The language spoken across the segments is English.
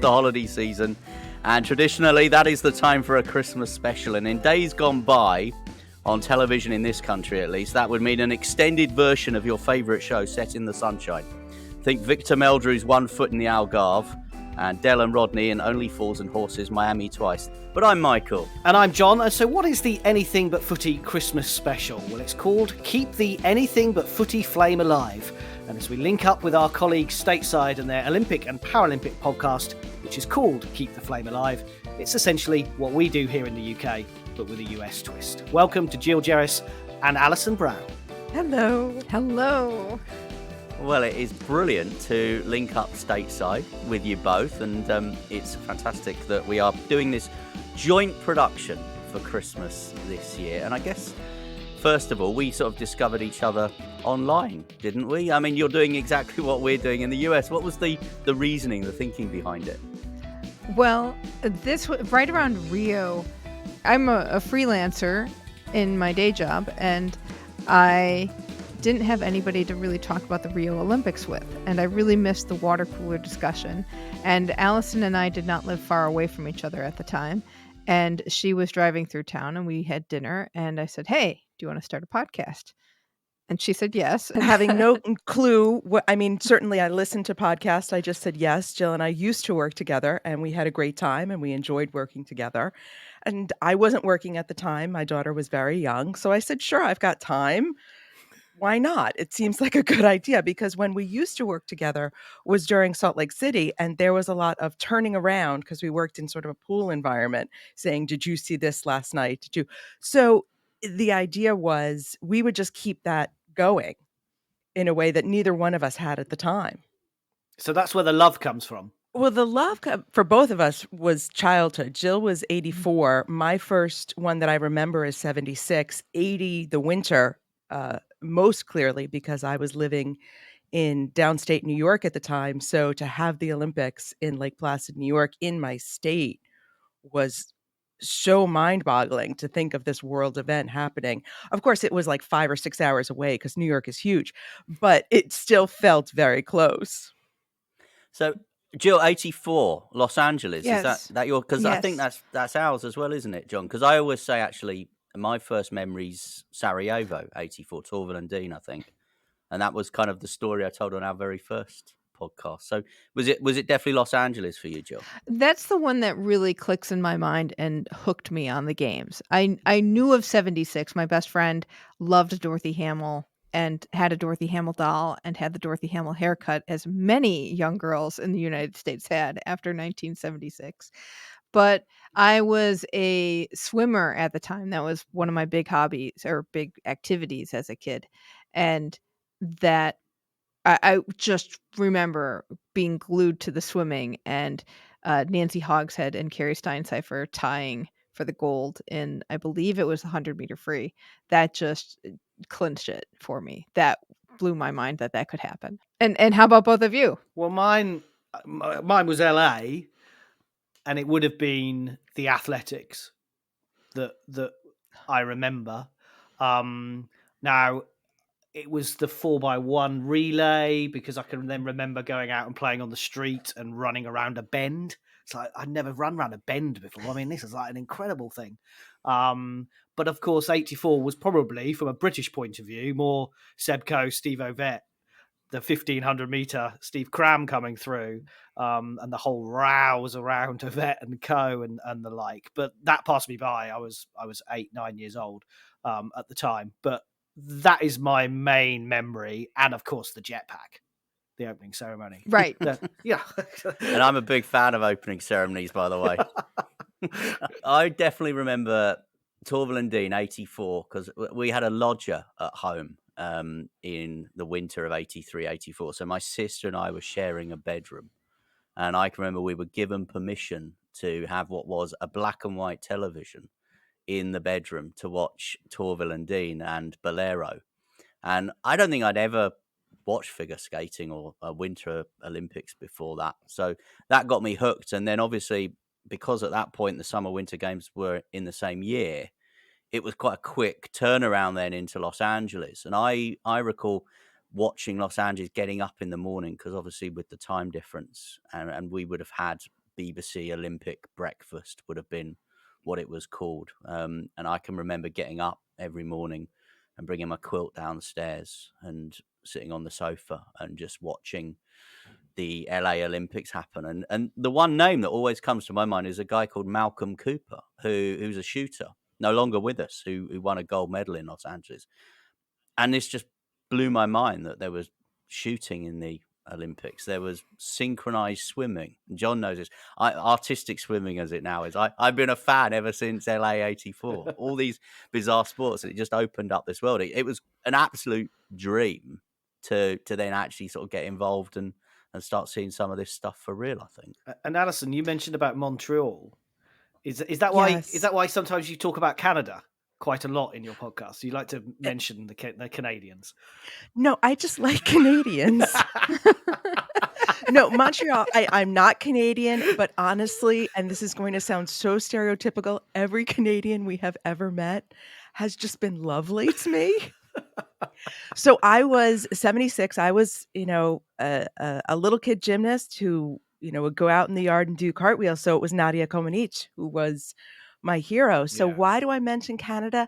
the holiday season, and traditionally that is the time for a Christmas special. And in days gone by, on television in this country at least, that would mean an extended version of your favourite show set in the sunshine. Think Victor Meldrew's One Foot in the Algarve, and Del and Rodney in Only Fools and Horses, Miami Twice. But I'm Michael. And I'm John. And so what is the Anything But Footy Christmas special? Well, it's called Keep the Anything But Footy Flame Alive. And as we link up with our colleagues stateside and their Olympic and Paralympic podcast, which is called Keep the Flame Alive, it's essentially what we do here in the UK, but with a US twist. Welcome to Jill Jaracz and Alison Brown. Hello. Hello. Well, it is brilliant to link up stateside with you both, and it's fantastic that we are doing this joint production for Christmas this year. And I guess, first of all, we sort of discovered each other online, didn't we? I mean, you're doing exactly what we're doing in the US. What was the reasoning, the thinking behind it? Well, this right around Rio, I'm a freelancer in my day job, and I didn't have anybody to really talk about the Rio Olympics with, and I really missed the water cooler discussion. And Alison and I did not live far away from each other at the time, and she was driving through town, and we had dinner, and I said, "Hey, do you want to start a podcast?" And she said yes. Having no clue certainly I listened to podcasts. I just said yes. Jill and I used to work together, and we had a great time, and we enjoyed working together. And I wasn't working at the time. My daughter was very young. So I said, sure, I've got time. Why not? It seems like a good idea, because when we used to work together was during Salt Lake City, and there was a lot of turning around because we worked in sort of a pool environment, saying, did you see this last night? Did you? So the idea was we would just keep that going in a way that neither one of us had at the time. So that's where the love comes from. Well, the love for both of us was childhood. Jill was 84. My first one that I remember is 76. 80, the winter, most clearly, because I was living in downstate New York at the time. So to have the Olympics in Lake Placid, New York, in my state was so mind-boggling to think of this world event happening. Of course, it was like 5 or 6 hours away because New York is huge, but it still felt very close. So, Jill, 84, Los Angeles. Yes. Is that your? Because Yes. I think that's ours as well, isn't it, John? Because I always say, actually, my first memory's Sarajevo, 84, Torval and Dean, I think, and that was kind of the story I told on our very first podcast. So was it definitely Los Angeles for you, Jill? That's the one that really clicks in my mind and hooked me on the games. I knew of 76. My best friend loved Dorothy Hamill and had a Dorothy Hamill doll and had the Dorothy Hamill haircut, as many young girls in the United States had after 1976. But I was a swimmer at the time. That was one of my big hobbies or big activities as a kid. And that I just remember being glued to the swimming, and Nancy Hogshead and Carrie Steincypher tying for the gold in, I believe it was the 100-meter free. That just clinched it for me. That blew my mind that could happen. And how about both of you? Well, mine was LA, and it would have been the athletics that I remember. Now, it was the 4x1 relay, because I can then remember going out and playing on the street and running around a bend. So I'd never run around a bend before. I mean, this is like an incredible thing. But of course, 84 was probably, from a British point of view, more Seb Coe, Steve Ovett, the 1500 meter Steve Cram coming through, and the whole rows around Ovett and Coe and the like. But that passed me by. I was 8-9 years old at the time. But that is my main memory, and of course the jetpack, the opening ceremony. Right. Yeah. And I'm a big fan of opening ceremonies, by the way. I definitely remember Torval and Dean, 84, because we had a lodger at home in the winter of 83, 84. So my sister and I were sharing a bedroom, and I can remember we were given permission to have what was a black and white television in the bedroom to watch Torval and Dean and Bolero. And I don't think I'd ever watched figure skating or a Winter Olympics before that. So that got me hooked. And then obviously, because at that point the Summer Winter Games were in the same year, it was quite a quick turnaround then into Los Angeles. And I recall watching Los Angeles, getting up in the morning, because obviously with the time difference, and we would have had BBC Olympic breakfast would have been what it was called. And I can remember getting up every morning and bringing my quilt downstairs and sitting on the sofa and just watching the LA Olympics happen. And the one name that always comes to my mind is a guy called Malcolm Cooper, who's a shooter, no longer with us, who won a gold medal in Los Angeles. And this just blew my mind that there was shooting in the Olympics. There was synchronized swimming. John knows this. Artistic swimming, as it now is. I've been a fan ever since LA '84. All these bizarre sports, it just opened up this world. It was an absolute dream to then actually sort of get involved and start seeing some of this stuff for real, I think. And Alison, you mentioned about Montreal. Is that why? Yes. Is that why sometimes you talk about Canada quite a lot in your podcast? You like to mention the Canadians. No, I just like Canadians. No, Montreal, I'm not Canadian, but honestly, and this is going to sound so stereotypical, every Canadian we have ever met has just been lovely to me. So I was 76. I was, a little kid gymnast who, would go out in the yard and do cartwheels. So it was Nadia Comaneci who was my hero. So why do I mention Canada?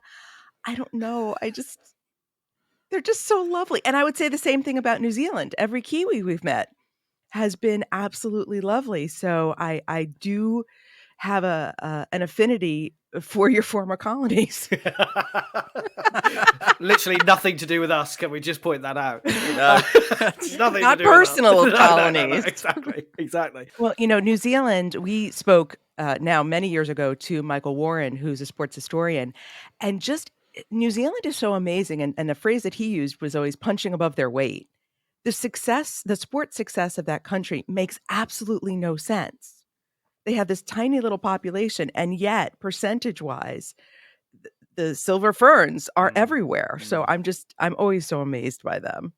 I don't know. They're just so lovely. And I would say the same thing about New Zealand. Every Kiwi we've met has been absolutely lovely. So I do have an affinity for your former colonies. Literally nothing to do with us. Can we just point that out? No. Nothing Not to do with us. personal No, colonies. Exactly. Well, New Zealand, we spoke now many years ago to Michael Warren, who's a sports historian, and just New Zealand is so amazing. And the phrase that he used was always punching above their weight. The sports success of that country makes absolutely no sense. They have this tiny little population, and yet percentage-wise, the silver ferns are everywhere. So I'm always so amazed by them.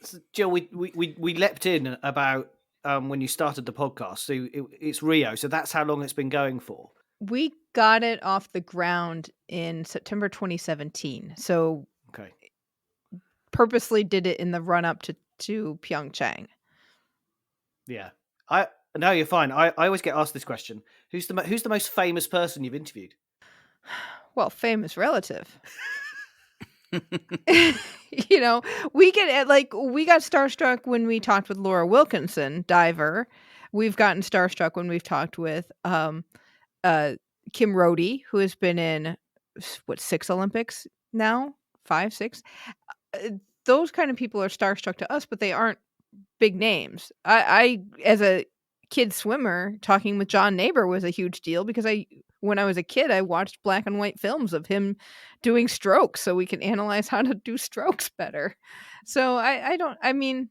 So, Jill, we leapt in about when you started the podcast. So it's Rio. So that's how long it's been going for. We got it off the ground in September 2017. So Okay. Purposely did it in the run up to Pyeongchang. Yeah. No, you're fine. I always get asked this question. Who's the most famous person you've interviewed? Well, famous relative. We got starstruck when we talked with Laura Wilkinson, diver. We've gotten starstruck when we've talked with Kim Rohde, who has been in 6 Olympics now, 5, 6. Those kind of people are starstruck to us, but they aren't big names. I as a kid swimmer, talking with John Neighbor was a huge deal because when I was a kid, I watched black and white films of him doing strokes so we can analyze how to do strokes better. So who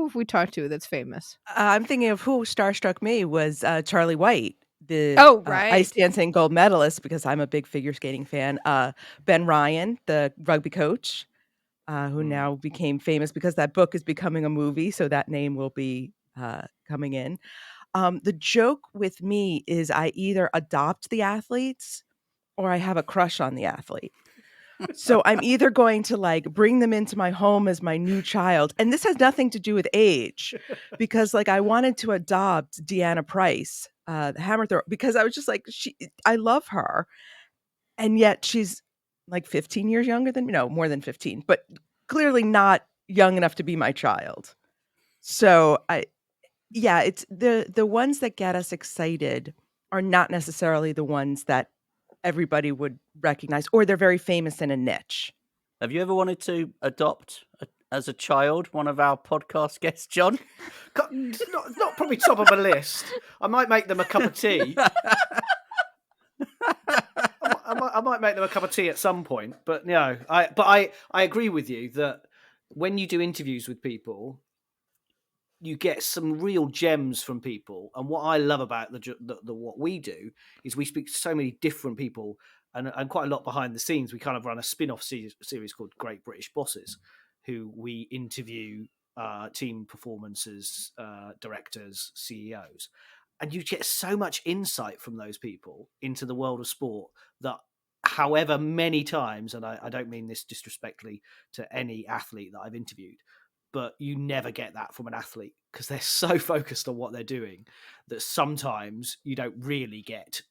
have we talked to that's famous? I'm thinking of who starstruck me was Charlie White, the right. ice dancing gold medalist, because I'm a big figure skating fan. Ben Ryan, the rugby coach, who now became famous because that book is becoming a movie. So that name will be coming in. The joke with me is I either adopt the athletes or I have a crush on the athlete. So I'm either going to bring them into my home as my new child. And this has nothing to do with age, because I wanted to adopt Deanna Price, the hammer thrower, because I was just I love her. And yet she's 15 years younger than me. No, more than 15, but clearly not young enough to be my child. So it's the ones that get us excited are not necessarily the ones that everybody would recognize, or they're very famous in a niche. Have you ever wanted to adopt as a child one of our podcast guests, John? It's not probably top of my list. I might make them a cup of tea. I might make them a cup of tea at some point, but no. I agree with you that when you do interviews with people, you get some real gems from people. And what I love about the what we do is we speak to so many different people and quite a lot behind the scenes. We kind of run a spin-off series called Great British Bosses, who we interview team performances, directors, CEOs. And you get so much insight from those people into the world of sport that however many times, and I don't mean this disrespectfully to any athlete that I've interviewed, but you never get that from an athlete because they're so focused on what they're doing that sometimes you don't really get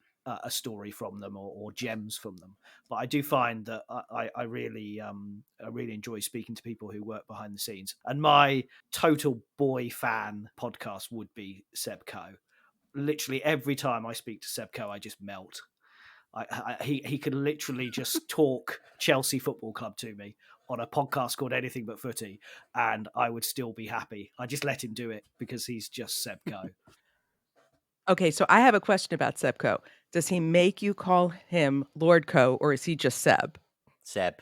a story from them or gems from them. But I do find that I really enjoy speaking to people who work behind the scenes. And my total boy fan podcast would be Seb Coe. Literally every time I speak to Seb Coe, I just melt. He could literally just talk Chelsea Football Club to me on a podcast called Anything But Footy, and I would still be happy. I just let him do it because he's just Seb Coe. Okay, so I have a question about Seb Coe. Does he make you call him Lord Coe, or is he just Seb? Seb.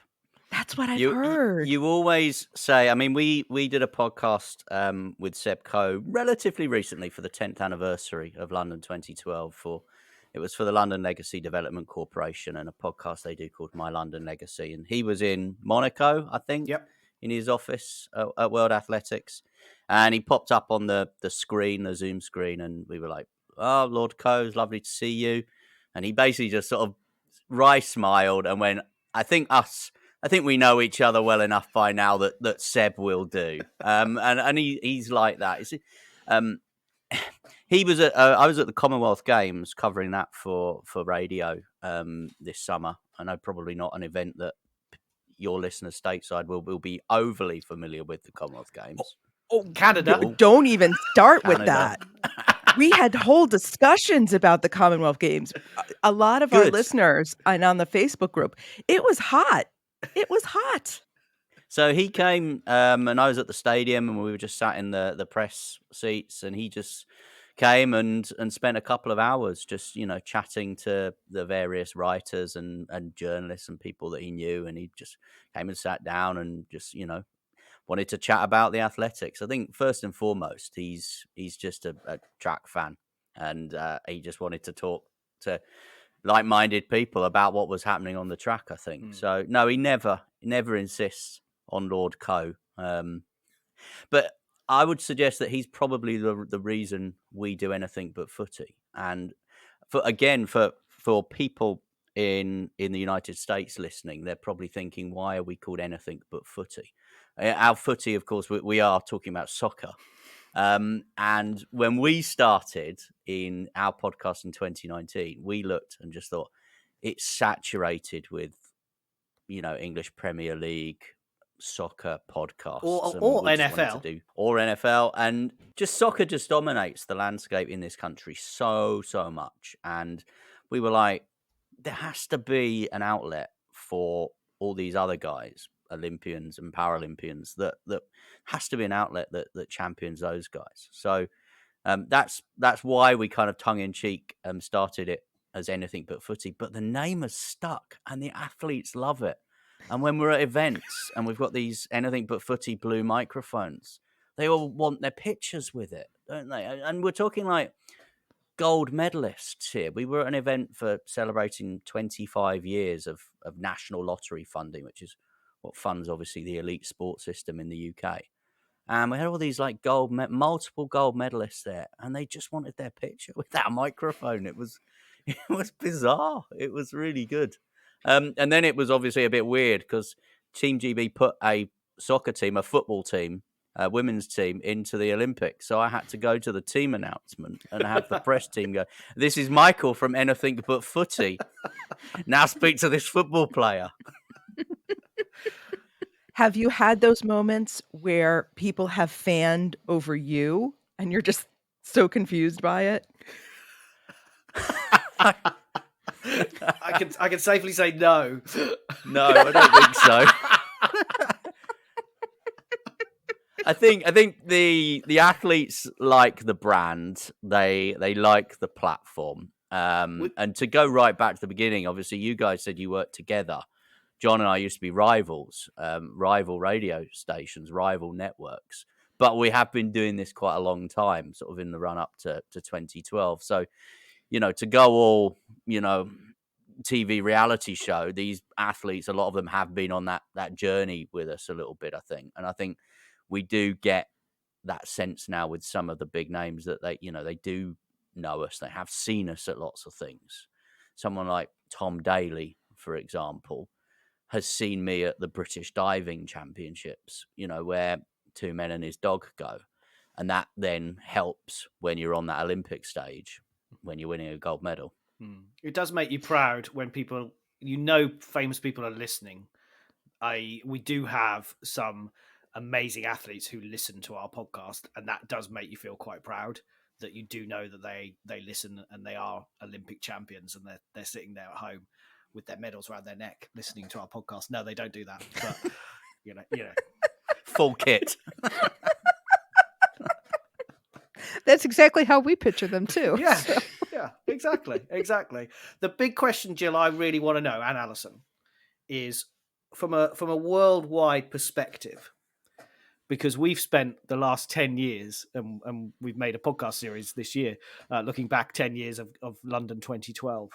That's what I've heard. You always say, I mean, we did a podcast with Seb Coe relatively recently for the 10th anniversary of London 2012. It was for the London Legacy Development Corporation and a podcast they do called My London Legacy. And he was in Monaco, I think, in his office at World Athletics. And he popped up on the screen, the Zoom screen, and we were like, "Oh, Lord Coe, it's lovely to see you." And he basically just sort of wry smiled and went, I think we know each other well enough by now that Seb will do. And he's like that. He was I was at the Commonwealth Games covering that for radio this summer. I know probably not an event that your listeners stateside will be overly familiar with, the Commonwealth Games. Oh, Canada. Don't even start with that. We had whole discussions about the Commonwealth Games. A lot of our listeners and on the Facebook group, it was hot. It was hot. So he came and I was at the stadium and we were just sat in the press seats, and he just came and spent a couple of hours just, chatting to the various writers and journalists and people that he knew. And he just came and sat down and just, wanted to chat about the athletics. I think first and foremost, he's just a track fan, and he just wanted to talk to like-minded people about what was happening on the track, I think. So no, he never insists on Lord Coe. But I would suggest that he's probably the reason we do Anything But Footy. And for people in the United States listening, they're probably thinking, why are we called Anything But Footy? Our footy, of course, we are talking about soccer. And when we started in our podcast in 2019, we looked and just thought it's saturated with, English Premier League soccer podcasts or NFL. Or NFL. And just soccer just dominates the landscape in this country so much. And we were like, there has to be an outlet for all these other guys, Olympians and Paralympians, that has to be an outlet that champions those guys. So that's why we kind of tongue-in-cheek started it as Anything But Footy. But the name has stuck and the athletes love it. And when we're at events and we've got these Anything But Footy blue microphones, they all want their pictures with it, don't they? And we're talking like gold medalists here. We were at an event for celebrating 25 years of national lottery funding, which is what funds obviously the elite sports system in the UK. And we had all these like multiple gold medalists there, and they just wanted their picture with that microphone. It was bizarre. It was really good. And then it was obviously a bit weird because Team GB put a soccer team, a football team, a women's team into the Olympics. So I had to go to the team announcement and have the press team go, "This is Michael from Anything But Footy. Now speak to this football player." Have you had those moments where people have fanned over you and you're just so confused by it? I can safely say no. No, I don't think so. I think the athletes like the brand, they like the platform. And to go right back to the beginning, obviously you guys said you worked together. John and I used to be rivals, rival radio stations, rival networks. But we have been doing this quite a long time, sort of in the run up to 2012. So, to go all, TV reality show, these athletes, a lot of them have been on that journey with us a little bit, I think. And I think we do get that sense now with some of the big names that they do know us. They have seen us at lots of things. Someone like Tom Daley, for example, has seen me at the British Diving Championships, where 2 men and his dog go. And that then helps when you're on that Olympic stage, when you're winning a gold medal. It does make you proud when people, famous people are listening. We do have some amazing athletes who listen to our podcast, and that does make you feel quite proud that you do know that they listen and they are Olympic champions, and they're sitting there at home with their medals around their neck listening to our podcast. No, they don't do that, but you know. Full kit. That's exactly how we picture them too. Yeah, yeah, exactly. The big question, Jill, I really want to know, and Alison, is from a worldwide perspective, because we've spent the last 10 years, and we've made a podcast series this year, looking back 10 years of London 2012.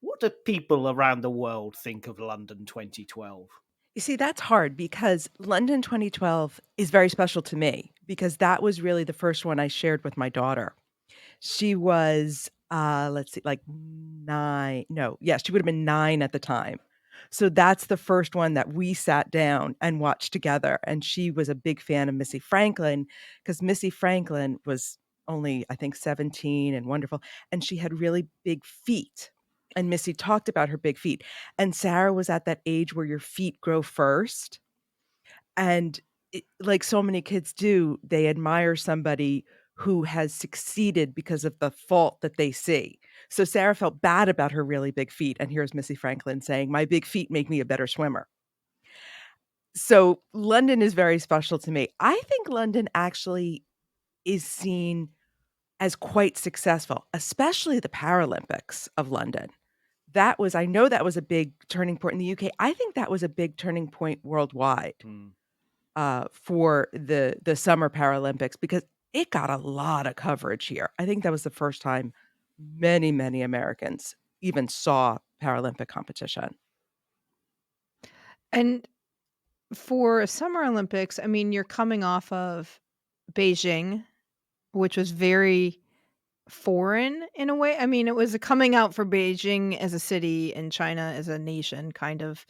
What do people around the world think of London 2012? You see, that's hard because London 2012 is very special to me because that was really the first one I shared with my daughter. She was, let's see, like 9. No, yes, she would have been 9 at the time. So that's the first one that we sat down and watched together. And she was a big fan of Missy Franklin because Missy Franklin was only, I think, 17 and wonderful. And she had really big feet. And Missy talked about her big feet. And Sarah was at that age where your feet grow first. And like so many kids do, they admire somebody who has succeeded because of the fault that they see. So Sarah felt bad about her really big feet. And here's Missy Franklin saying, my big feet make me a better swimmer. So London is very special to me. I think London actually is seen as quite successful, especially the Paralympics of London. I know that was a big turning point in the UK. I think that was a big turning point worldwide for the Summer Paralympics because it got a lot of coverage here. I think that was the first time many, many Americans even saw Paralympic competition. And for Summer Olympics, I mean, you're coming off of Beijing, which was very foreign in a way. I mean, it was a coming out for Beijing as a city and China as a nation, kind of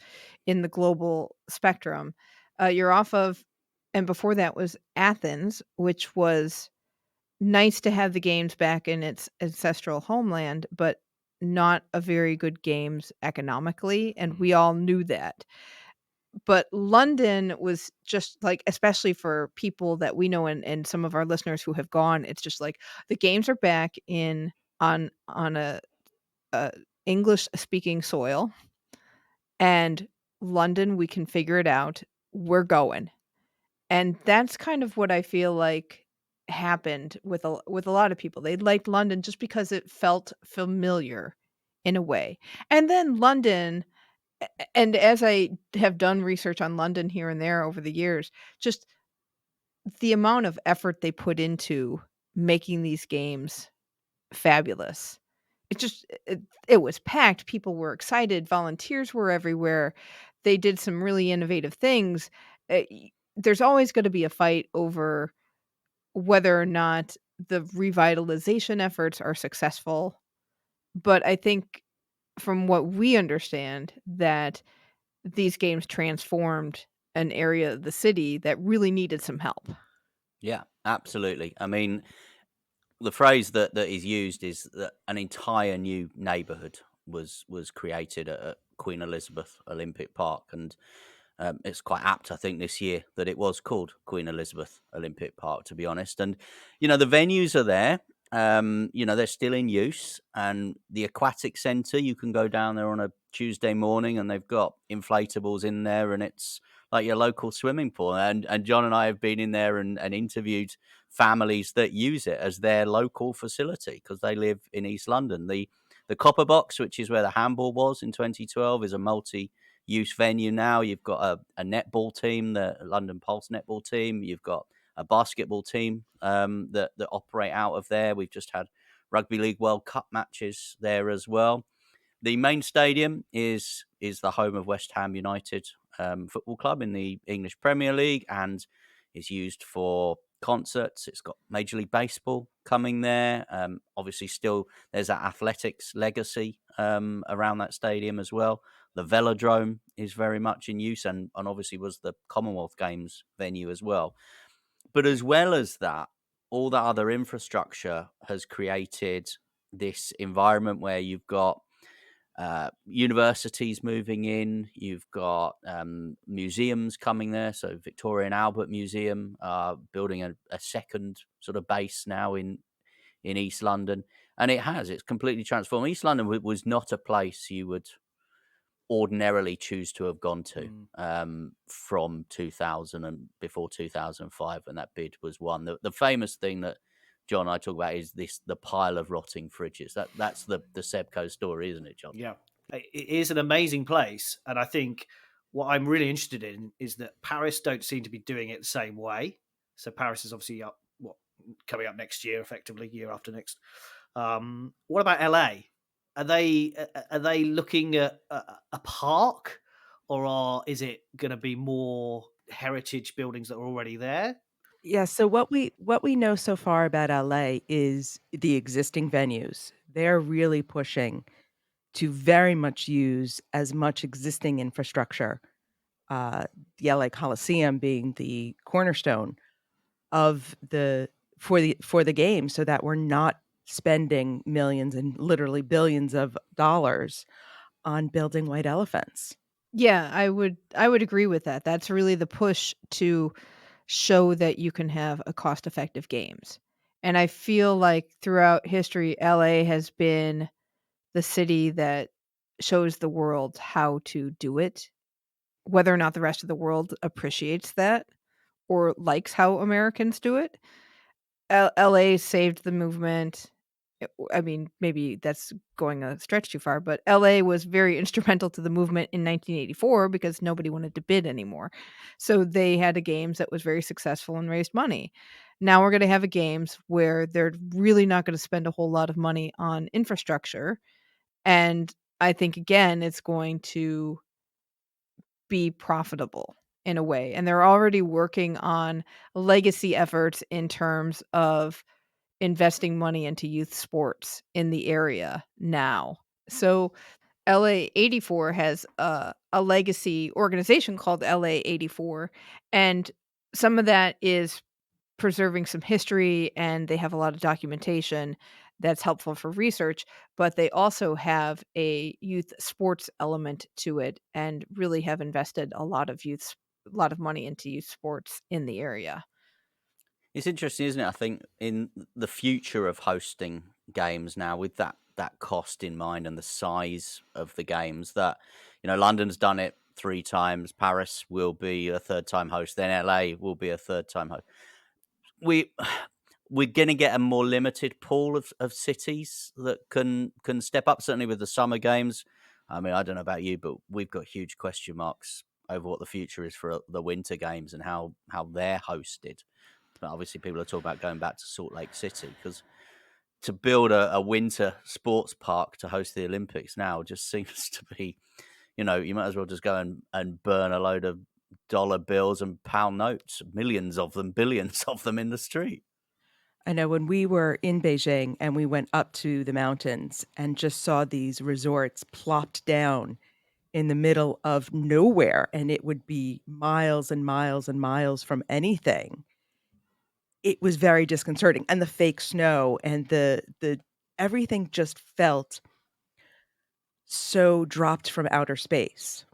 in the global spectrum. You're off of, and before that was Athens, which was nice to have the games back in its ancestral homeland, but not a very good games economically. And we all knew that. But London was just like, especially for people that we know and some of our listeners who have gone, it's just like the games are back on a English speaking soil, and London, we can figure it out. We're going. And that's kind of what I feel like happened with a lot of people. They liked London just because it felt familiar in a way. And then London, and as I have done research on London here and there over the years, just the amount of effort they put into making these games fabulous. It was packed. People were excited. Volunteers were everywhere. They did some really innovative things. There's always going to be a fight over whether or not the revitalization efforts are successful. But I think from what we understand, that these games transformed an area of the city that really needed some help. Yeah, absolutely. I mean, the phrase that is used is that an entire new neighbourhood was created at Queen Elizabeth Olympic Park, and it's quite apt, I think, this year that it was called Queen Elizabeth Olympic Park, to be honest. And the venues are there. They're still in use, and the aquatic centre, you can go down there on a Tuesday morning and they've got inflatables in there, and it's like your local swimming pool. And John and I have been in there and interviewed families that use it as their local facility because they live in East London. The Copper Box, which is where the handball was in 2012, is a multi-use venue now. You've got a netball team, the London Pulse netball team. You've got a basketball team that operate out of there. We've just had Rugby League World Cup matches there as well. The main stadium is the home of West Ham United Football Club in the English Premier League and is used for concerts. It's got Major League Baseball coming there. Obviously, still there's that athletics legacy around that stadium as well. The Velodrome is very much in use and obviously was the Commonwealth Games venue as well. But as well as that, all that other infrastructure has created this environment where you've got universities moving in, you've got museums coming there. So Victoria and Albert Museum building a second sort of base now in East London. And it's completely transformed. East London was not a place you would ordinarily choose to have gone to from 2000 and before 2005 when that bid was won. The famous thing that John and I talk about is the pile of rotting fridges. That's the Sebco story, isn't it, John? Yeah, it is an amazing place, and I think what I'm really interested in is that Paris don't seem to be doing it the same way. So Paris is obviously coming up next year, effectively year after next. What about LA? Are they looking at a park, or is it going to be more heritage buildings that are already there? Yeah, so what we know so far about LA is the existing venues. They're really pushing to very much use as much existing infrastructure. The LA Coliseum being the cornerstone of for the game, so that we're not spending millions and literally billions of dollars on building white elephants. Yeah, I would agree with that. That's really the push to show that you can have a cost-effective games. And I feel like throughout history, LA has been the city that shows the world how to do it, whether or not the rest of the world appreciates that or likes how Americans do it. LA saved the movement. I mean, maybe that's going a stretch too far, but LA was very instrumental to the movement in 1984 because nobody wanted to bid anymore. So they had a games that was very successful and raised money. Now we're going to have a games where they're really not going to spend a whole lot of money on infrastructure. And I think, again, it's going to be profitable in a way. And they're already working on legacy efforts in terms of investing money into youth sports in the area now. So LA 84 has a legacy organization called LA 84, and some of that is preserving some history, and they have a lot of documentation that's helpful for research, but they also have a youth sports element to it and really have invested a lot of money into youth sports in the area. It's interesting, isn't it? I think in the future of hosting games now, with that cost in mind and the size of the games, that London's done it 3 times, Paris will be a 3rd time host, then LA will be a 3rd time host. We're going to get a more limited pool of cities that can step up. Certainly with the summer games. I mean, I don't know about you, but we've got huge question marks over what the future is for the winter games and how they're hosted. But obviously, people are talking about going back to Salt Lake City because to build a winter sports park to host the Olympics now just seems to be, you might as well just go and burn a load of dollar bills and pound notes, millions of them, billions of them in the street. I know when we were in Beijing and we went up to the mountains and just saw these resorts plopped down in the middle of nowhere, and it would be miles and miles and miles from anything. It was very disconcerting, and the fake snow and the everything just felt so dropped from outer space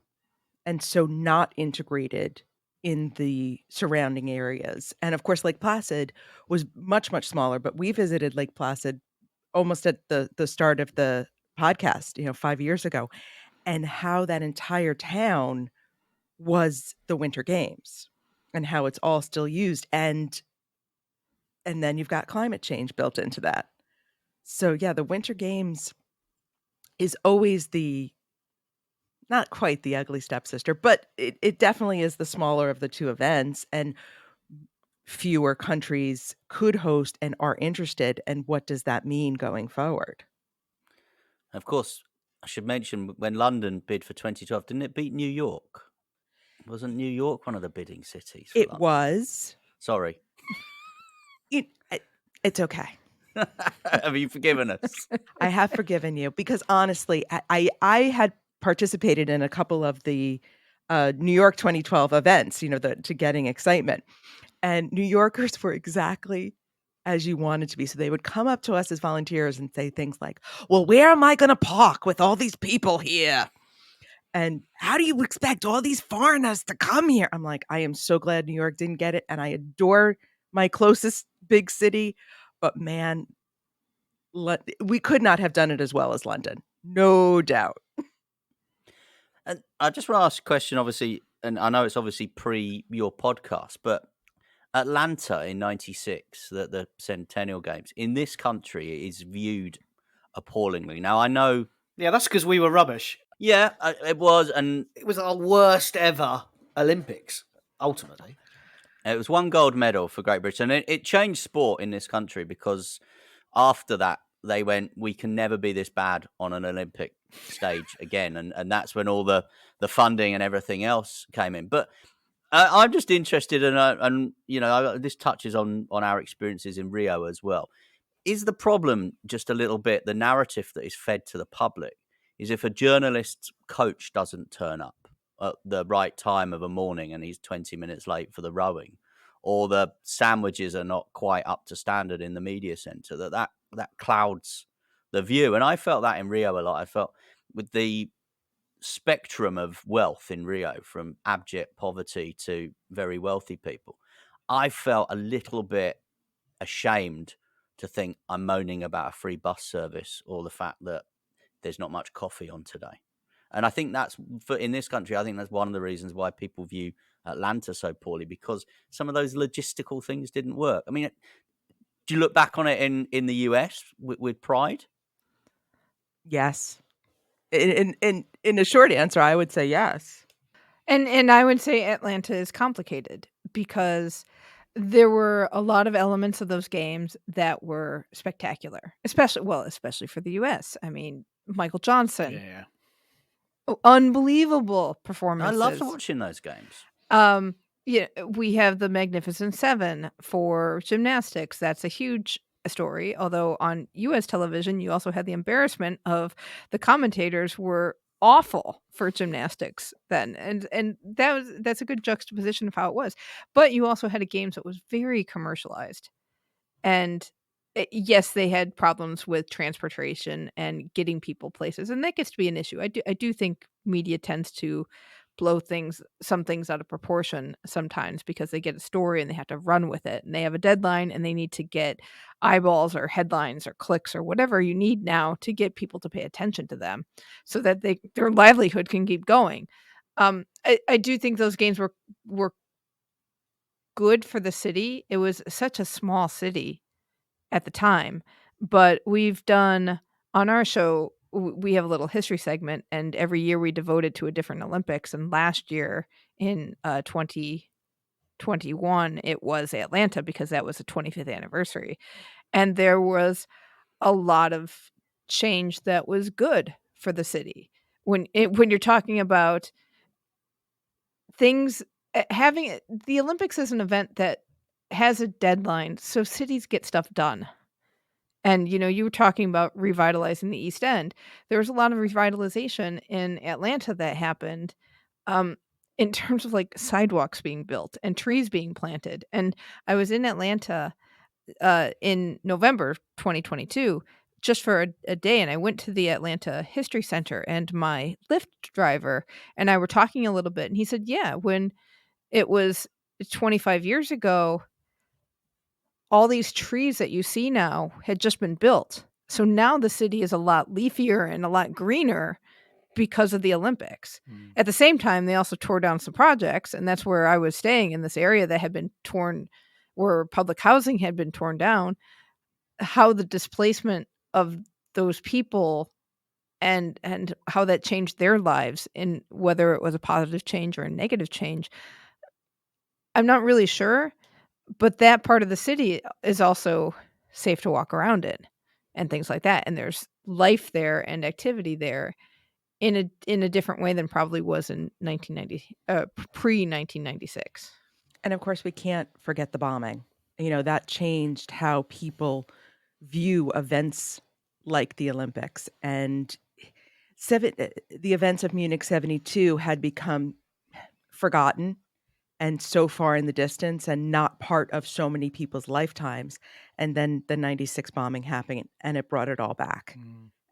and so not integrated in the surrounding areas. And of course, Lake Placid was much, much smaller, but we visited Lake Placid almost at the start of the podcast, 5 years ago, and how that entire town was the Winter Games and how it's all still used. And then you've got climate change built into that. So yeah, the Winter Games is always not quite the ugly stepsister, but it definitely is the smaller of the 2 events, and fewer countries could host and are interested. And what does that mean going forward? Of course, I should mention when London bid for 2012, didn't it beat New York? Wasn't New York one of the bidding cities? It was. Sorry. It's okay. Have you forgiven us? I have forgiven you because honestly, I had participated in a couple of the New York 2012 events, to getting excitement. And New Yorkers were exactly as you wanted to be. So they would come up to us as volunteers and say things like, well, where am I going to park with all these people here? And how do you expect all these foreigners to come here? I'm like, I am so glad New York didn't get it. And I adore my closest big city. But man, we could not have done it as well as London. No doubt. And I just want to ask a question, obviously, and I know it's obviously pre your podcast, but Atlanta in '96, the Centennial Games, in this country is viewed appallingly. Now, I know... Yeah, that's because we were rubbish. Yeah, it was, and It was our worst ever Olympics, ultimately. it was one gold medal for Great Britain. And it changed sport in this country because after that, they went, we can never be this bad on an Olympic stage again. And that's when all the funding and everything else came in. But I'm just interested, and you know, this touches on our experiences in Rio as well. Is the problem just a little bit the narrative that is fed to the public? Is if a journalist's coach doesn't turn up at the right time of a morning and he's 20 minutes late for the rowing, or the sandwiches are not quite up to standard in the media centre, that clouds the view. And I felt that in Rio a lot. I felt with the spectrum of wealth in Rio, from abject poverty to very wealthy people, I felt a little bit ashamed to think I'm moaning about a free bus service or the fact that there's not much coffee on today. And I think that's, in this country, I think that's one of the reasons why people view Atlanta so poorly, because some of those logistical things didn't work. I mean, do you look back on it in the US with pride? Yes. In a short answer, I would say yes. And I would say Atlanta is complicated because there were a lot of elements of those games that were spectacular, especially for the US. I mean, Michael Johnson. Yeah. Unbelievable performances. I loved watching those games. Yeah, we have the Magnificent Seven for gymnastics. That's a huge story. Although on US television, you also had the embarrassment of the commentators were awful for gymnastics then. And that's a good juxtaposition of how it was. But you also had a games that was very commercialized. And yes, they had problems with transportation and getting people places, and that gets to be an issue. I do think media tends to blow some things out of proportion sometimes because they get a story and they have to run with it, and they have a deadline and they need to get eyeballs or headlines or clicks or whatever you need now to get people to pay attention to them so that their livelihood can keep going. I do think those games were good for the city. It was such a small city at the time, but we've done on our show, we have a little history segment, and every year we devote it to a different Olympics. And last year in 2021, it was Atlanta because that was the 25th anniversary. And there was a lot of change that was good for the city. When you're talking about things, having the Olympics is an event that has a deadline, so cities get stuff done. And, you know, you were talking about revitalizing the East End. There was a lot of revitalization in Atlanta that happened in terms of like sidewalks being built and trees being planted. And I was in Atlanta in November 2022 just for a day, and I went to the Atlanta History Center, and my Lyft driver and I were talking a little bit, and he said, yeah, when it was 25 years ago, all these trees that you see now had just been built. So now the city is a lot leafier and a lot greener because of the Olympics. At the same time, they also tore down some projects, and that's where I was staying, in this area that had been torn, where public housing had been torn down. How the displacement of those people and how that changed their lives, and whether it was a positive change or a negative change, I'm not really sure. But that part of the city is also safe to walk around in and things like that. And there's life there and activity there in a different way than probably was in pre-1996. And of course, we can't forget the bombing. You know, that changed how people view events like the Olympics. And the events of Munich 72 had become forgotten. and so far in the distance and not part of so many people's lifetimes. And then the 96 bombing happened and it brought it all back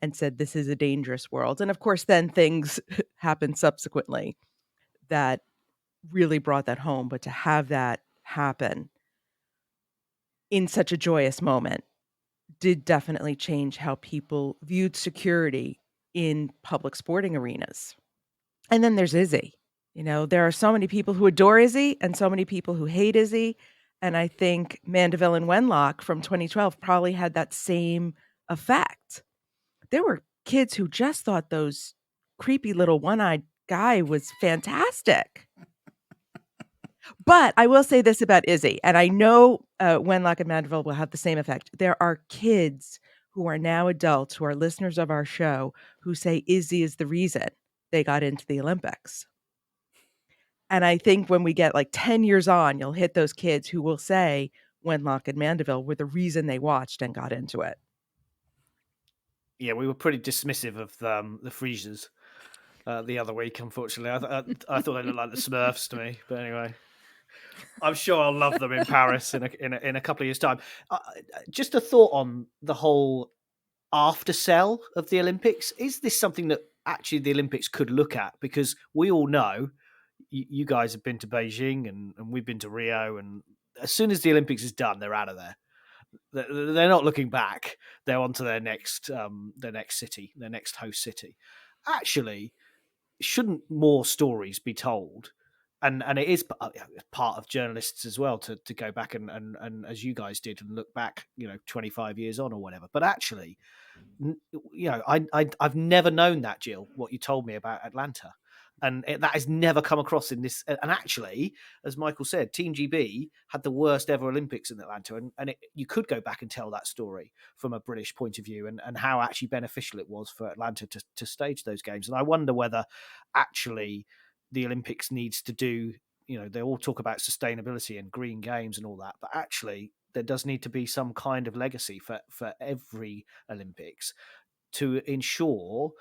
and said, this is a dangerous world. And of course, then things happened subsequently that really brought that home. But to have that happen in such a joyous moment did definitely change how people viewed security in public sporting arenas. And then there's Izzy. There are so many people who adore Izzy and so many people who hate Izzy. And I think Mandeville and Wenlock from 2012 probably had that same effect. There were kids who just thought those creepy little one-eyed guy was fantastic. But I will say this about Izzy, and I know Wenlock and Mandeville will have the same effect. There are kids who are now adults who are listeners of our show who say Izzy is the reason they got into the Olympics. And I think when we get like 10 years on, you'll hit those kids who will say Wenlock and Mandeville were the reason they watched and got into it. Yeah, we were pretty dismissive of the Friesians the other week, unfortunately. I thought they looked like the Smurfs to me, but anyway. I'm sure I'll love them in Paris in a couple of years' time. Just a thought on the whole after sell of the Olympics. Is this something that actually the Olympics could look at? Because we all know you guys have been to Beijing and we've been to Rio, and as soon as the Olympics is done, they're out of there. They're not looking back. They're on to their next city, their next host city. Actually, shouldn't more stories be told? And it is part of journalists as well to go back and as you guys did and look back, 25 years on or whatever. But actually, I've never known that, Jill, what you told me about Atlanta. And that has never come across in this. And actually, as Michael said, Team GB had the worst ever Olympics in Atlanta. And you could go back and tell that story from a British point of view and how actually beneficial it was for Atlanta to stage those games. And I wonder whether actually the Olympics needs to do, they all talk about sustainability and green games and all that. But actually, there does need to be some kind of legacy for every Olympics to ensure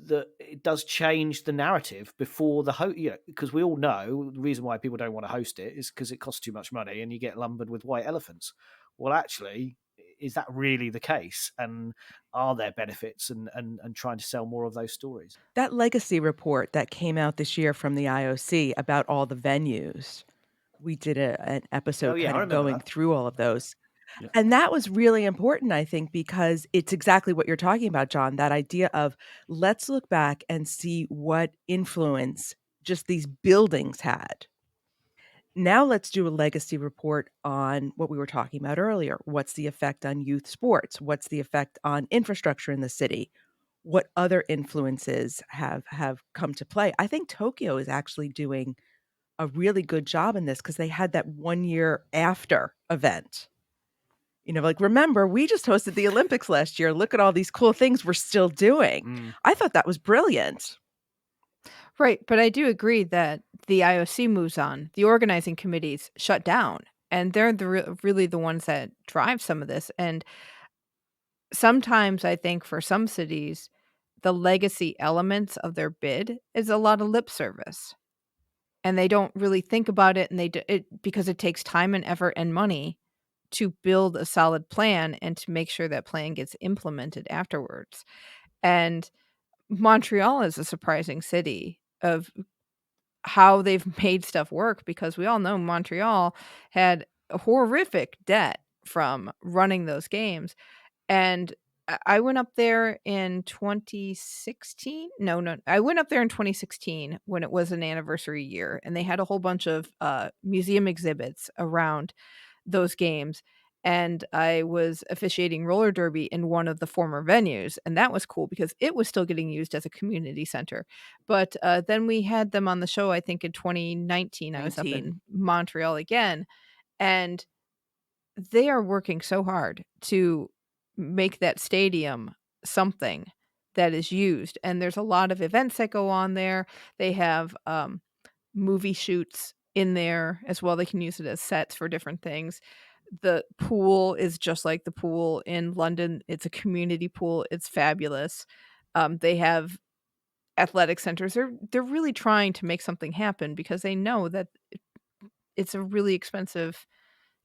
that it does change the narrative before the because we all know the reason why people don't want to host it is because it costs too much money and you get lumbered with white elephants. Well, actually, is that really the case? And are there benefits and trying to sell more of those stories? That legacy report that came out this year from the IOC about all the venues, we did an episode going through all of those. Yeah. And that was really important, I think, because it's exactly what you're talking about, John, that idea of let's look back and see what influence just these buildings had. Now let's do a legacy report on what we were talking about earlier. What's the effect on youth sports? What's the effect on infrastructure in the city? What other influences have come to play? I think Tokyo is actually doing a really good job in this because they had that 1 year after event. Remember, we just hosted the Olympics last year. Look at all these cool things we're still doing. I thought that was brilliant. Right. But I do agree that the IOC moves on. The organizing committees shut down, and they're really the ones that drive some of this. And sometimes I think for some cities, the legacy elements of their bid is a lot of lip service. And they don't really think about it, and because it takes time and effort and money to build a solid plan and to make sure that plan gets implemented afterwards. And Montreal is a surprising city of how they've made stuff work, because we all know Montreal had a horrific debt from running those games. And I went up there in 2016. No, I went up there in 2016 when it was an anniversary year, and they had a whole bunch of museum exhibits around those games. And I was officiating roller derby in one of the former venues, and that was cool because it was still getting used as a community center. But then we had them on the show, I think in 2019. I was up in Montreal again, and they are working so hard to make that stadium something that is used. And there's a lot of events that go on there. They have movie shoots in there as well. They can use it as sets for different things. The pool is just like the pool in London. It's a community pool. It's fabulous. They have athletic centers. They're really trying to make something happen because they know that it's a really expensive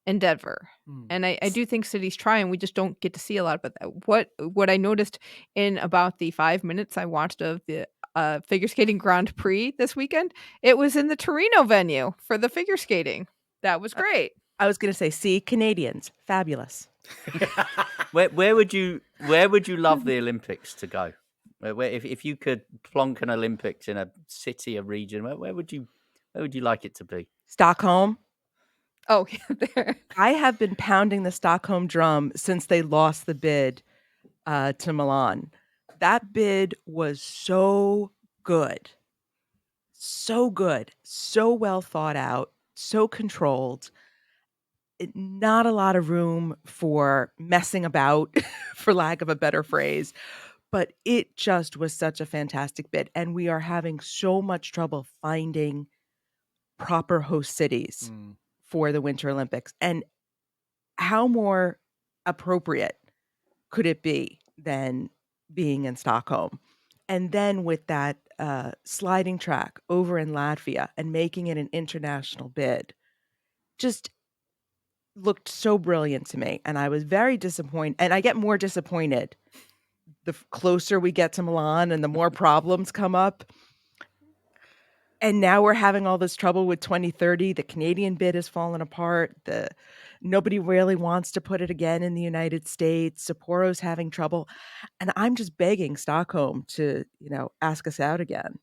endeavor. And I do think cities try, and we just don't get to see a lot about that. What I noticed in about the 5 minutes I watched of the figure skating Grand Prix this weekend, it was in the Torino venue for the figure skating. That was great. I was going to say, see, Canadians, fabulous. Where would you love the Olympics to go? If you could plonk an Olympics in a city, a region, where would you like it to be? Stockholm. Oh, yeah, there. I have been pounding the Stockholm drum since they lost the bid to Milan. That bid was so good. So good. So well thought out. So controlled. Not a lot of room for messing about, for lack of a better phrase. But it just was such a fantastic bid. And we are having so much trouble finding proper host cities for the Winter Olympics. And how more appropriate could it be than being in Stockholm? And then with that sliding track over in Latvia and making it an international bid, just looked so brilliant to me. And I was very disappointed. And I get more disappointed the closer we get to Milan and the more problems come up. And now we're having all this trouble with 2030. The Canadian bid has fallen apart. Nobody really wants to put it again in the United States. Sapporo's having trouble. And I'm just begging Stockholm to, ask us out again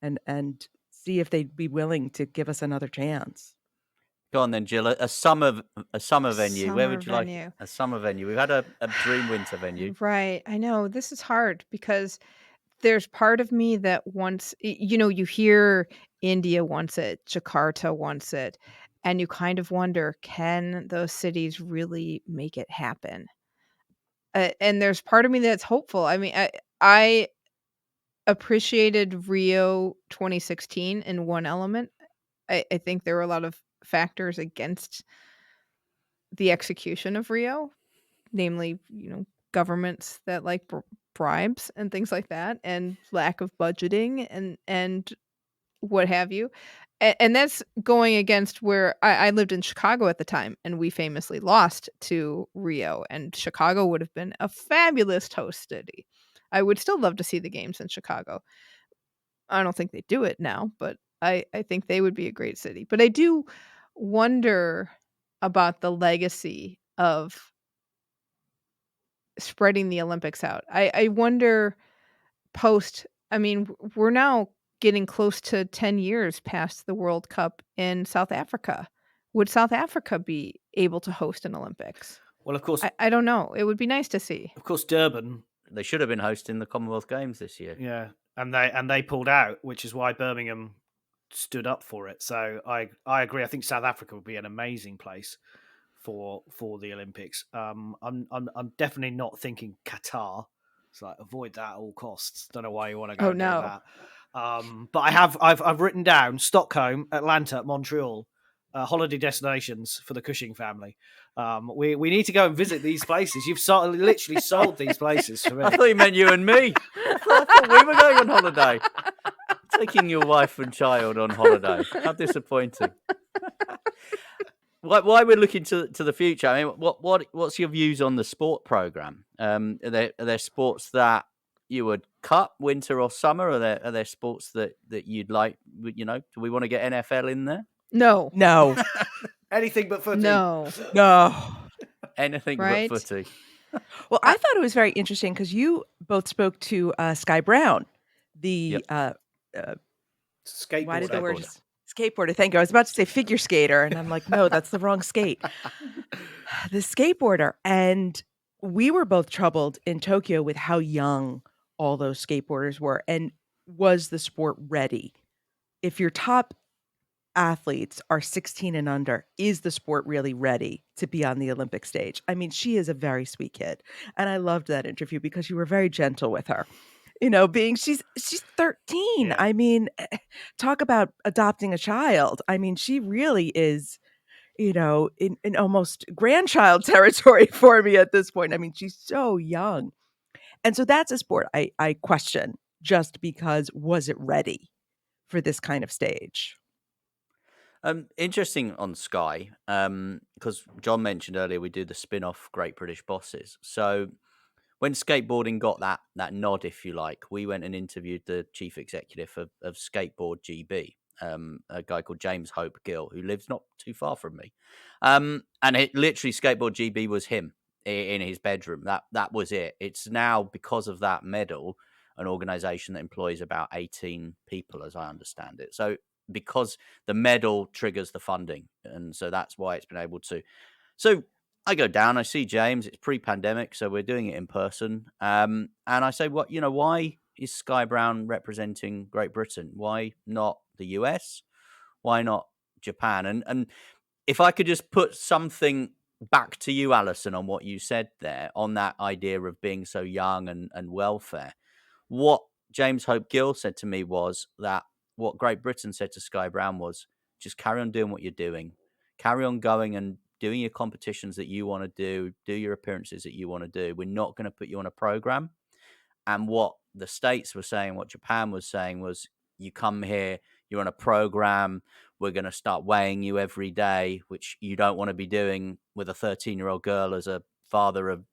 and see if they'd be willing to give us another chance. Go on then, Jill. A summer venue. Where would you venue. like a summer venue? We've had a dream winter venue. Right. I know. This is hard because there's part of me that wants, you hear India wants it, Jakarta wants it, and you kind of wonder, can those cities really make it happen? And there's part of me that's hopeful. I mean, I appreciated Rio 2016 in one element. I think there were a lot of factors against the execution of Rio, namely, governments that like bribes and things like that, and lack of budgeting and what have you. And that's going against where I lived in Chicago at the time, and we famously lost to Rio, and Chicago would have been a fabulous host city. I would still love to see the games in Chicago. I don't think they do it now, but I think they would be a great city. But I do wonder about the legacy of spreading the Olympics out. I wonder we're now getting close to 10 years past the World Cup in South Africa. Would South Africa be able to host an Olympics? Well, of course. I don't know. It would be nice to see. Of course, Durban. They should have been hosting the Commonwealth Games this year. Yeah, and they pulled out, which is why Birmingham stood up for it. So I agree. I think South Africa would be an amazing place for the Olympics. I'm definitely not thinking Qatar. It's like avoid that at all costs. Don't know why you want to go do that. But I've written down Stockholm, Atlanta, Montreal, holiday destinations for the Cushing family. We need to go and visit these places. You've literally sold these places for me. I thought you meant you and me. I thought we were going on holiday. Taking your wife and child on holiday. How disappointing. Why we're looking to the future? I mean, what's your views on the sport program? Are there sports that you would cut, winter or summer? Are there sports that you'd like? Do we want to get NFL in there? No. Anything but footy. No. Anything right? but footy. Well, I thought it was very interesting because you both spoke to Sky Brown, the skateboarder. Why did the word skateboarder? Thank you. I was about to say figure skater, and I'm like, no, that's the wrong skate. The skateboarder, and we were both troubled in Tokyo with how young all those skateboarders were, and was the sport ready? If your top athletes are 16 and under, is the sport really ready to be on the Olympic stage? I mean, she is a very sweet kid, and I loved that interview because you were very gentle with her. She's 13. Yeah. I mean, talk about adopting a child. I mean, she really is, in almost grandchild territory for me at this point. I mean, she's so young. And so that's a sport I question, just because was it ready for this kind of stage? Interesting on Sky, because John mentioned earlier we do the spin-off Great British Bosses. So when skateboarding got that nod, if you like, we went and interviewed the chief executive of Skateboard GB, a guy called James Hope Gill, who lives not too far from me. And it literally Skateboard GB was him in his bedroom. That was it. It's now, because of that medal, an organization that employs about 18 people, as I understand it. So because the medal triggers the funding, and so that's why it's been able to. So I go down, I see James. It's pre-pandemic, so we're doing it in person. And I say, why is Sky Brown representing Great Britain? Why not the US? Why not Japan? And if I could just put something back to you, Alison, on what you said there, on that idea of being so young and welfare. What James Hope Gill said to me was that what Great Britain said to Sky Brown was, just carry on doing what you're doing. Carry on going and doing your competitions that you want to do your appearances that you want to do. We're not going to put you on a program. And what the States were saying, what Japan was saying was, you come here, you're on a program, we're going to start weighing you every day, which you don't want to be doing with a 13-year-old girl as a father of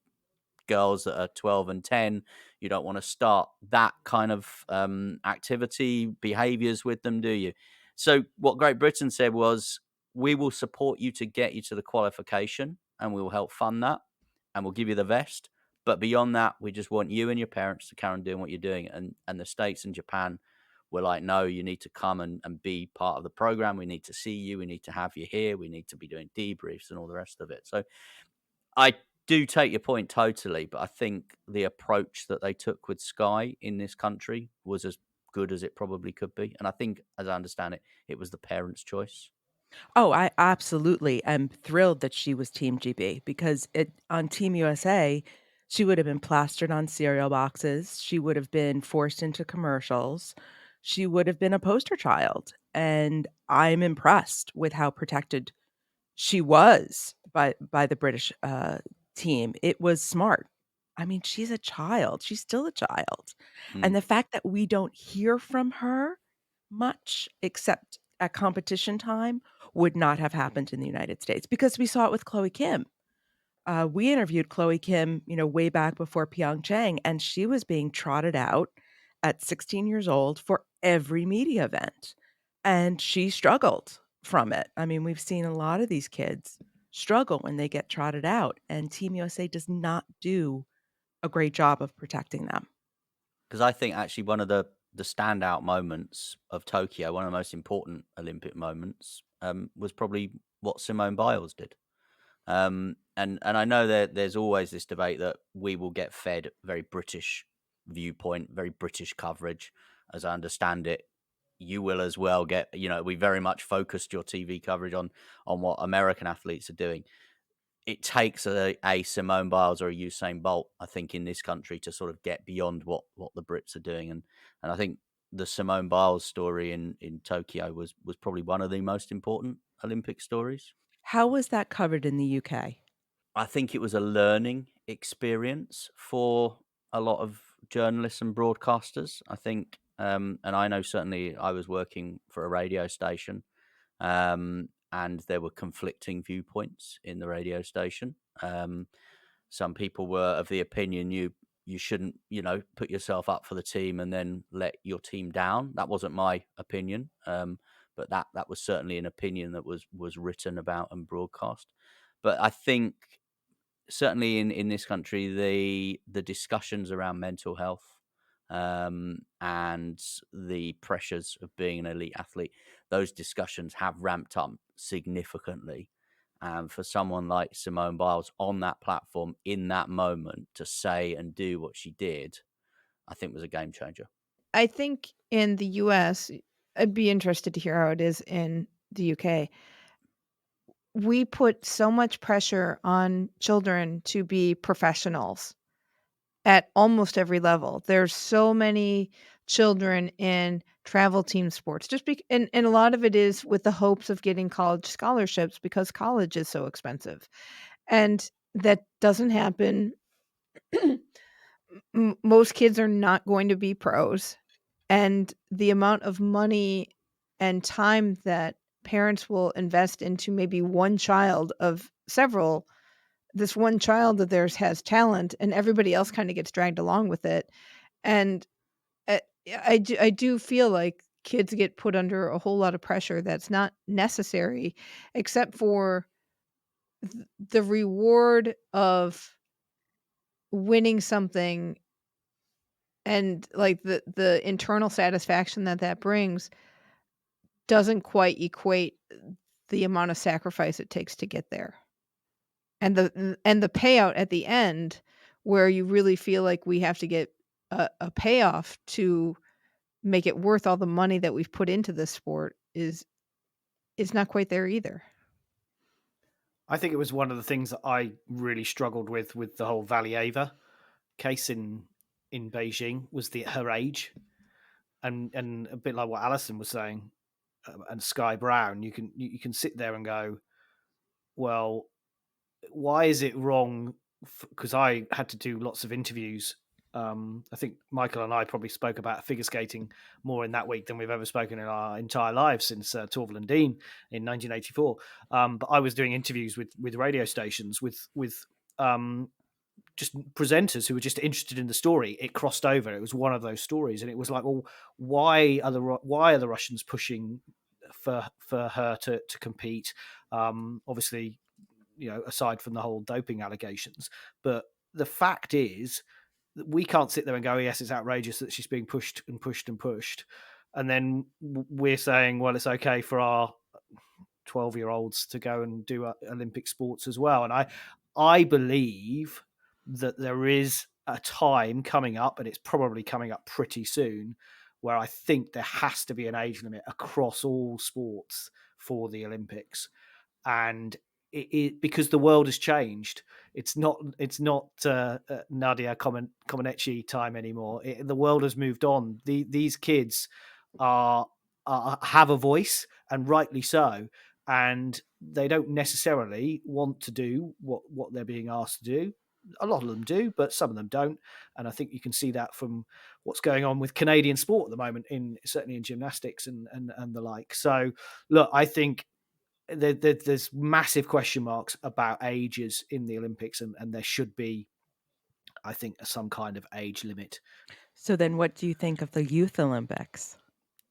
girls that are 12 and 10. You don't want to start that kind of activity, behaviors with them, do you? So what Great Britain said was, we will support you to get you to the qualification, and we will help fund that, and we'll give you the vest. But beyond that, we just want you and your parents to carry on doing what you're doing. And the States and Japan were like, no, you need to come and be part of the program. We need to see you. We need to have you here. We need to be doing debriefs and all the rest of it. So I do take your point totally, but I think the approach that they took with Sky in this country was as good as it probably could be. And I think, as I understand it, it was the parents' choice. Oh, I absolutely am thrilled that she was Team GB because on Team USA, she would have been plastered on cereal boxes. She would have been forced into commercials. She would have been a poster child. And I'm impressed with how protected she was by the British team. It was smart. I mean, she's a child. She's still a child. And the fact that we don't hear from her much except at competition time would not have happened in the United States because we saw it with Chloe Kim. We interviewed Chloe Kim, way back before Pyeongchang, and she was being trotted out at 16 years old for every media event. And she struggled from it. I mean, we've seen a lot of these kids struggle when they get trotted out, and Team USA does not do a great job of protecting them. Because I think actually one of the standout moments of Tokyo, one of the most important Olympic moments, was probably what Simone Biles did. And I know that there's always this debate that we will get fed very British viewpoint, very British coverage. As I understand it, you will as well get, we very much focused your TV coverage on what American athletes are doing. It takes a Simone Biles or a Usain Bolt, I think, in this country to sort of get beyond what the Brits are doing. And I think the Simone Biles story in Tokyo was probably one of the most important Olympic stories. How was that covered in the UK? I think it was a learning experience for a lot of journalists and broadcasters. I think, and I know certainly I was working for a radio station, and there were conflicting viewpoints in the radio station. Some people were of the opinion you shouldn't, put yourself up for the team and then let your team down. That wasn't my opinion, but that was certainly an opinion that was written about and broadcast. But I think certainly in this country, the discussions around mental health and the pressures of being an elite athlete, those discussions have ramped up significantly. And for someone like Simone Biles on that platform in that moment to say and do what she did, I think was a game changer. I think in the US, I'd be interested to hear how it is in the UK. We put so much pressure on children to be professionals at almost every level. There's so many children in travel team sports, and a lot of it is with the hopes of getting college scholarships because college is so expensive. And that doesn't happen. Most kids are not going to be pros. And the amount of money and time that parents will invest into maybe one child of several. This one child of theirs has talent, and everybody else kind of gets dragged along with it. And I do feel like kids get put under a whole lot of pressure that's not necessary, except for the reward of winning something, and like the internal satisfaction that brings doesn't quite equate the amount of sacrifice it takes to get there. And the payout at the end, where you really feel like we have to get a payoff to make it worth all the money that we've put into this sport, is not quite there either. I think it was one of the things that I really struggled with the whole Valieva case in Beijing, was her age, and a bit like what Alison was saying, and Sky Brown. You can sit there and go, well, why is it wrong? Because I had to do lots of interviews. I think Michael and I probably spoke about figure skating more in that week than we've ever spoken in our entire lives since Torvill and Dean in 1984. But I was doing interviews with radio stations with just presenters who were just interested in the story. It crossed over. It was one of those stories, and it was like, well, why are the Russians pushing for her to compete? Obviously, aside from the whole doping allegations, but the fact is, we can't sit there and go, yes, it's outrageous that she's being pushed and pushed and pushed, and then we're saying, well, it's okay for our 12-year-olds to go and do Olympic sports as well. And I believe that there is a time coming up, and it's probably coming up pretty soon, where I think there has to be an age limit across all sports for the Olympics. And because the world has changed. It's not Nadia Comaneci time anymore. The world has moved on. These kids have a voice, and rightly so. And they don't necessarily want to do what they're being asked to do. A lot of them do, but some of them don't. And I think you can see that from what's going on with Canadian sport at the moment, certainly in gymnastics and the like. So, look, I think there's massive question marks about ages in the Olympics, and there should be, I think, some kind of age limit. So then what do you think of the Youth Olympics?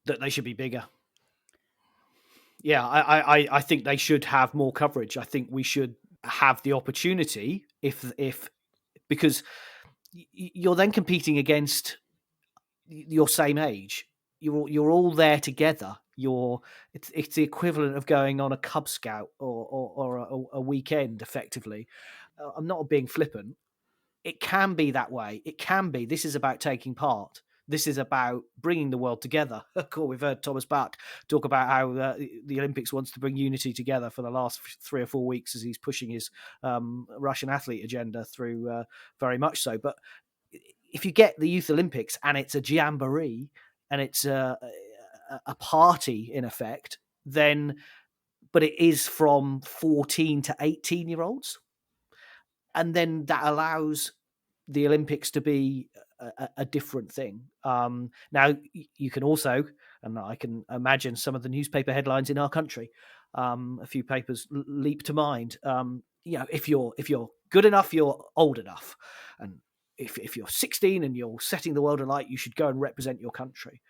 That they should be bigger. Yeah, I think they should have more coverage. I think we should have the opportunity, because you're then competing against your same age. You're all there together. It's the equivalent of going on a Cub Scout or a weekend, effectively. I'm not being flippant. It can be that way. It can be. This is about taking part. This is about bringing the world together. Cool. We've heard Thomas Bach talk about how the Olympics wants to bring unity together for the last 3 or 4 weeks as he's pushing his Russian athlete agenda through, very much so. But if you get the Youth Olympics and it's a jamboree and it's a party in effect, but it is from 14 to 18-year-olds. And then that allows the Olympics to be a different thing. Now, you can also, and I can imagine some of the newspaper headlines in our country, a few papers leap to mind. If you're good enough, you're old enough. And if you're 16 and you're setting the world alight, you should go and represent your country.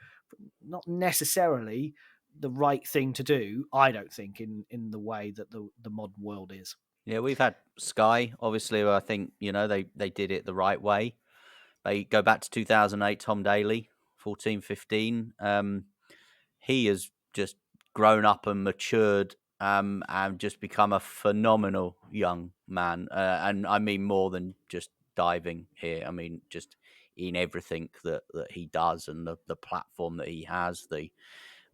Not necessarily the right thing to do, I don't think, in the way that the modern world is. Yeah, we've had Sky, obviously, I think, they did it the right way. They go back to 2008, Tom Daley, 14-15. He has just grown up and matured and just become a phenomenal young man. And I mean more than just diving here. I mean, just in everything that he does, and the platform that he has, the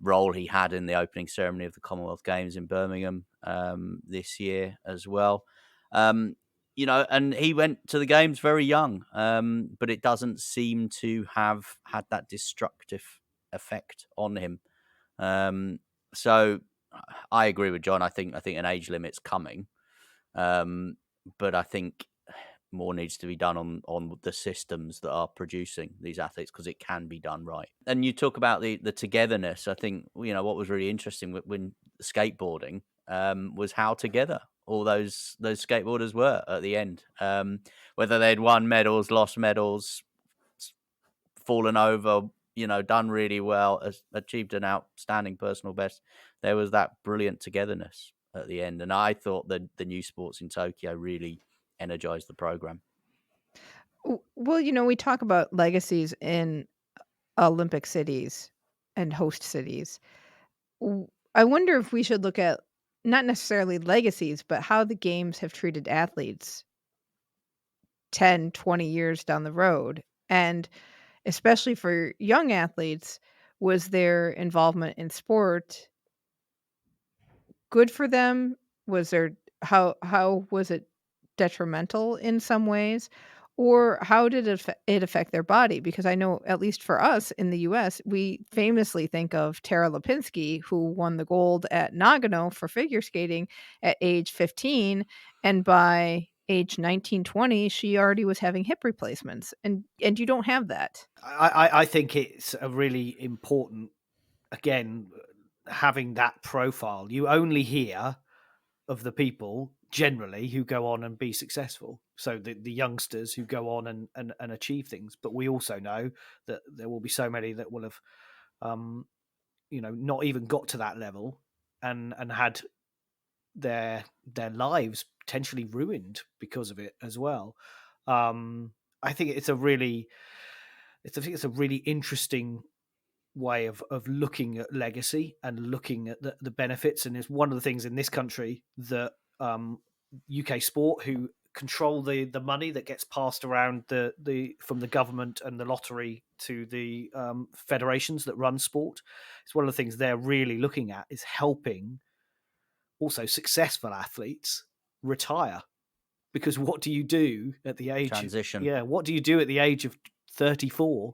role he had in the opening ceremony of the Commonwealth Games in Birmingham this year as well. And he went to the games very young, but it doesn't seem to have had that destructive effect on him. So I agree with John. I think an age limit's coming, but I think more needs to be done on the systems that are producing these athletes, because it can be done right. And you talk about the togetherness. I think what was really interesting when skateboarding was how together all those skateboarders were at the end. Whether they'd won medals, lost medals, fallen over, done really well, achieved an outstanding personal best. There was that brilliant togetherness at the end. And I thought that the new sports in Tokyo really energized the program. Well, we talk about legacies in Olympic cities and host cities. I wonder if we should look at not necessarily legacies, but how the games have treated athletes 10, 20 years down the road. And especially for young athletes, was their involvement in sport good for them? Was there how was it detrimental in some ways? Or how did it affect their body? Because I know, at least for us in the US, we famously think of Tara Lipinski, who won the gold at Nagano for figure skating at age 15. And by age 19, 20, she already was having hip replacements. And you don't have that. I think it's a really important, again, having that profile. You only hear of the people generally who go on and be successful. So the youngsters who go on and achieve things. But we also know that there will be so many that will have, not even got to that level and had their lives potentially ruined because of it as well. I think it's a really interesting way of looking at legacy and looking at the benefits. And it's one of the things in this country that UK Sport, who control the money that gets passed around from the government and the lottery to the federations that run sport, it's one of the things they're really looking at is helping also successful athletes retire. Because what do you do at the age transition? Yeah, what do you do at the age of 34?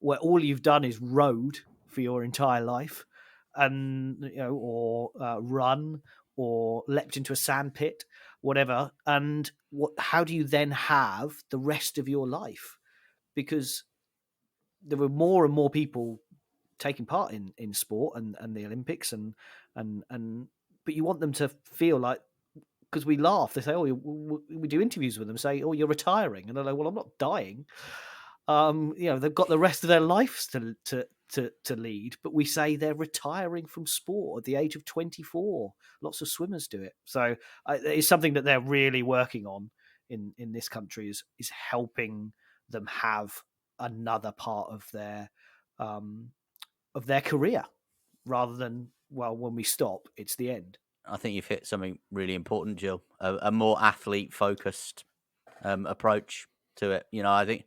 Where all you've done is rode for your entire life, and or run or leapt into a sandpit, whatever. And how do you then have the rest of your life? Because there were more and more people taking part in sport and the Olympics, and but you want them to feel like, because we laugh, they say, oh, we do interviews with them, say, oh, you're retiring, and they're like, well, I'm not dying. They've got the rest of their lives to lead, but we say they're retiring from sport at the age of 24. Lots of swimmers do it. So it's something that they're really working on in this country, is helping them have another part of their career, rather than, well, when we stop, it's the end. I think you've hit something really important, Jill. A more athlete-focused approach to it. I think,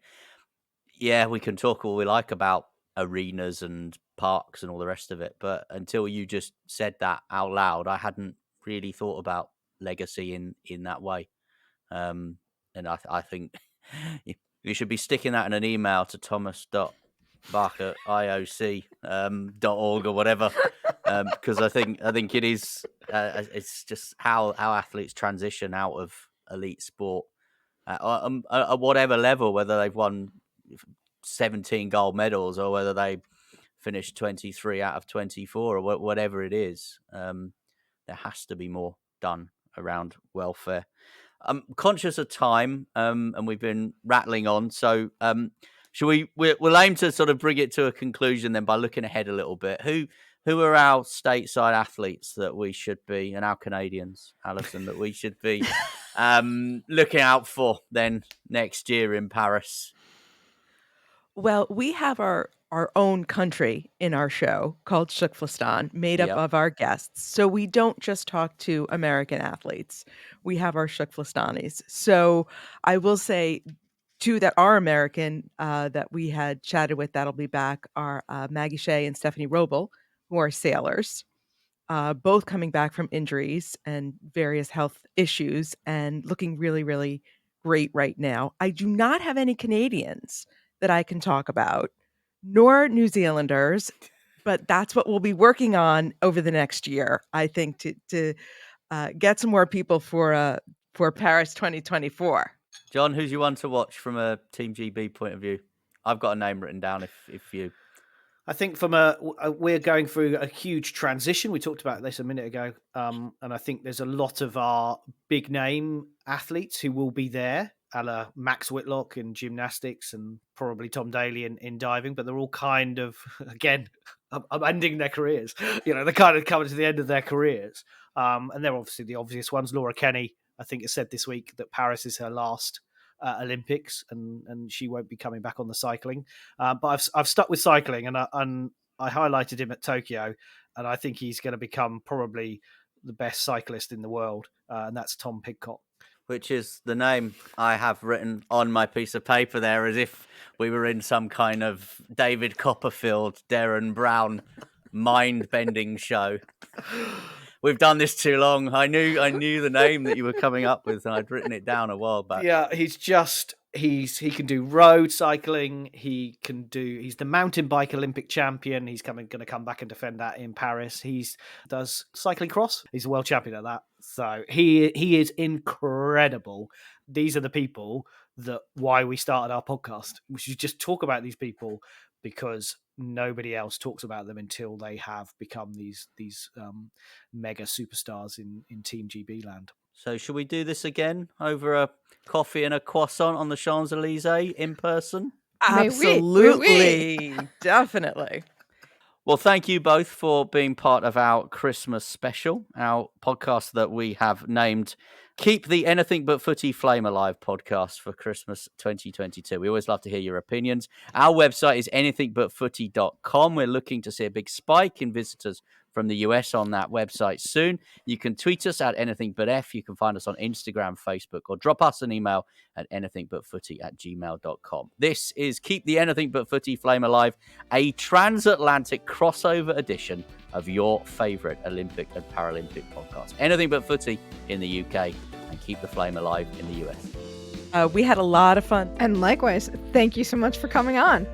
we can talk all we like about arenas and parks and all the rest of it, but until you just said that out loud, I hadn't really thought about legacy in that way. And I think you should be sticking that in an email to thomas.bach@ioc.org or whatever, because I think it is. It's just how athletes transition out of elite sport at whatever level, whether they've won 17 gold medals or whether they finished 23 out of 24 or whatever it is. There has to be more done around welfare. I'm conscious of time, and we've been rattling on. So we'll aim to sort of bring it to a conclusion then by looking ahead a little bit. Who are our stateside athletes that we should be, and our Canadians, Alison, that we should be looking out for then next year in Paris? Well, we have our own country in our show called Shukflistan, made up of our guests. So we don't just talk to American athletes. We have our Shukflistanis. So I will say two that are American that we had chatted with that'll be back are Maggie Shea and Stephanie Roble, who are sailors, both coming back from injuries and various health issues and looking really, really great right now. I do not have any Canadians that I can talk about, nor New Zealanders, but that's what we'll be working on over the next year, I think, to get some more people for Paris 2024. John, who's your one to watch from a Team GB point of view? I've got a name written down if you... I think we're going through a huge transition. We talked about this a minute ago, and I think there's a lot of our big name athletes who will be there, a la Max Whitlock in gymnastics and probably Tom Daly in diving, but they're all kind of, again, ending their careers. They're kind of coming to the end of their careers, and they're obviously the obvious ones. Laura Kenny, I think, has said this week that Paris is her last Olympics, and she won't be coming back on the cycling. But I've stuck with cycling, and I highlighted him at Tokyo, and I think he's going to become probably the best cyclist in the world, and that's Tom Pidcock. Which is the name I have written on my piece of paper there, as if we were in some kind of David Copperfield, Darren Brown mind-bending show. We've done this too long. I knew the name that you were coming up with, and I'd written it down a while back. Yeah, he can do road cycling. He's the mountain bike Olympic champion. He's going to come back and defend that in Paris. Does cycling cross. He's a world champion at that. So he is incredible. These are the people why we started our podcast. We should just talk about these people because nobody else talks about them until they have become these mega superstars in Team GB land. So should we do this again over a coffee and a croissant on the Champs-Elysees in person? Absolutely. Definitely. Well, thank you both for being part of our Christmas special, our podcast that we have named Keep the Anything But Footy Flame Alive podcast for Christmas 2022. We always love to hear your opinions. Our website is anythingbutfooty.com. We're looking to see a big spike in visitors from the US on that website soon. You can tweet us at anythingbutf. You can find us on Instagram, Facebook, or drop us an email at anythingbutfooty@gmail.com. This is Keep the Anything But Footy Flame Alive, a transatlantic crossover edition of your favourite Olympic and Paralympic podcast. Anything But Footy in the UK and Keep the Flame Alive in the US. We had a lot of fun. And likewise, thank you so much for coming on.